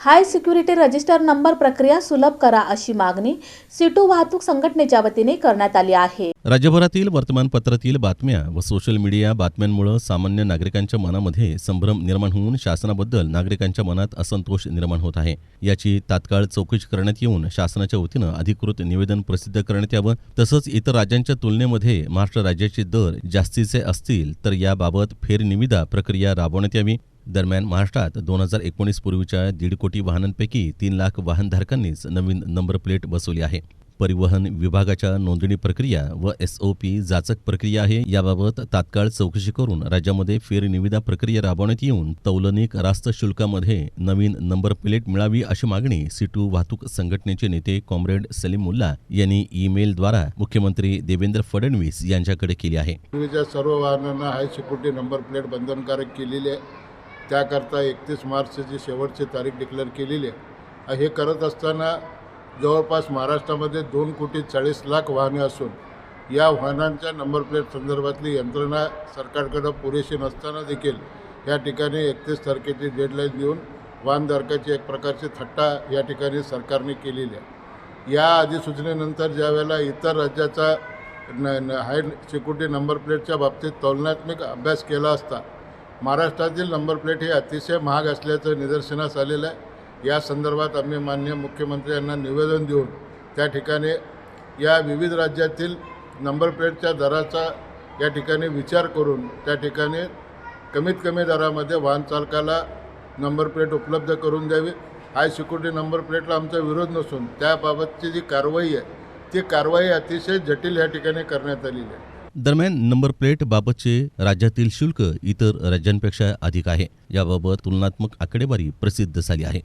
हाय security register number प्रक्रिया सुलभ करा अशी मागणी सीटू वाहतूक संघटनेच्या वतीने करण्यात आली आहे। राज्यभरातील वर्तमानपत्रातील बातम्या व सोशल मीडिया बातम्यांमुळे सामान्य नागरिकांच्या मनामध्ये संभ्रम निर्माण होऊन शासनाबद्दल नागरिकांच्या मनात असंतोष निर्माण होत आहे। याची तात्काळ चौकशी करण्यात येऊन शासनाच्या वतीनं अधिकृत निवेदन प्रसिद्ध करण्यात यावं। तसंच इतर राज्यांच्या तुलनेमध्ये महाराष्ट्र राज्याचे दर जास्तीचे असतील तर याबाबत फेरनिविदा प्रक्रिया राबवण्यात यावी। दरम्यान महाराष्ट्रात 2019 पूर्वीच्या 1.5 कोटी वाहनांपैकी 3 लाख वाहनधारकांनीच नवीन नंबर प्लेट बसवली आहे। परिवहन विभागाच्या नोंदणी प्रक्रिया व SOP जाचक प्रक्रिया आहे। याबाबत तात्काळ चौकशी करून राज्यामध्ये फेरनिविदा प्रक्रिया राबवण्यात येऊन तौलनिक रास्त शुल्कामध्ये नवीन नंबर प्लेट मिळावी अशी मागणी सीटू वाहतूक संघटनेचे नेते कॉम्रेड सलीम मुल्ला यांनी ईमेलद्वारा मुख्यमंत्री देवेंद्र फडणवीस यांच्याकडे केली आहे। पूर्वीच्या सर्व वाहनांना हाय सिक्युरिटी नंबर प्लेट बंधनकारक केलेली आहे। त्याकरता 31 मार्चची शेवटची तारीख डिक्लेअर केलेली आहे। हे करत असताना जवळपास महाराष्ट्रामध्ये 2 कोटी 40 लाख वाहने असून या वाहनांच्या नंबर प्लेट संदर्भातली यंत्रणा सरकारकडे पुरेशी नसताना देखील या ठिकाणी 31 तारखेची डेडलाईन देऊन वाहनधारकाची एक प्रकारची थट्टा या ठिकाणी सरकारने केलेली आहे। या अधिसूचनेनंतर ज्यावेळेला इतर राज्याचा हाय सिक्युरिटी नंबर प्लेटच्या बाबतीत तुलनात्मक अभ्यास केला असता महाराष्ट्रातील नंबर प्लेट हे अतिशय महाग असल्याचं निदर्शनास आलेलं आहे। या संदर्भात आम्ही माननीय मुख्यमंत्री यांना निवेदन देऊन त्या ठिकाणी या विविध राज्यातील नंबर प्लेटच्या दराचा या ठिकाणी विचार करून त्या ठिकाणी कमीत कमी दरामध्ये वाहन चालकाला नंबर प्लेट उपलब्ध करून द्यावी। हाय सिक्युरिटी नंबर प्लेटला आमचा विरोध नसून त्याबाबतची जी कारवाई आहे ती कारवाई अतिशय जटिल या ठिकाणी करण्यात आलेली आहे। दरम्यान नंबर प्लेट बाबतचे राज्यातील शुल्क इतर राज्यांपेक्षा अधिक आहे। याबाबत तुलनात्मक आकडेवारी प्रसिद्ध झाली आहे।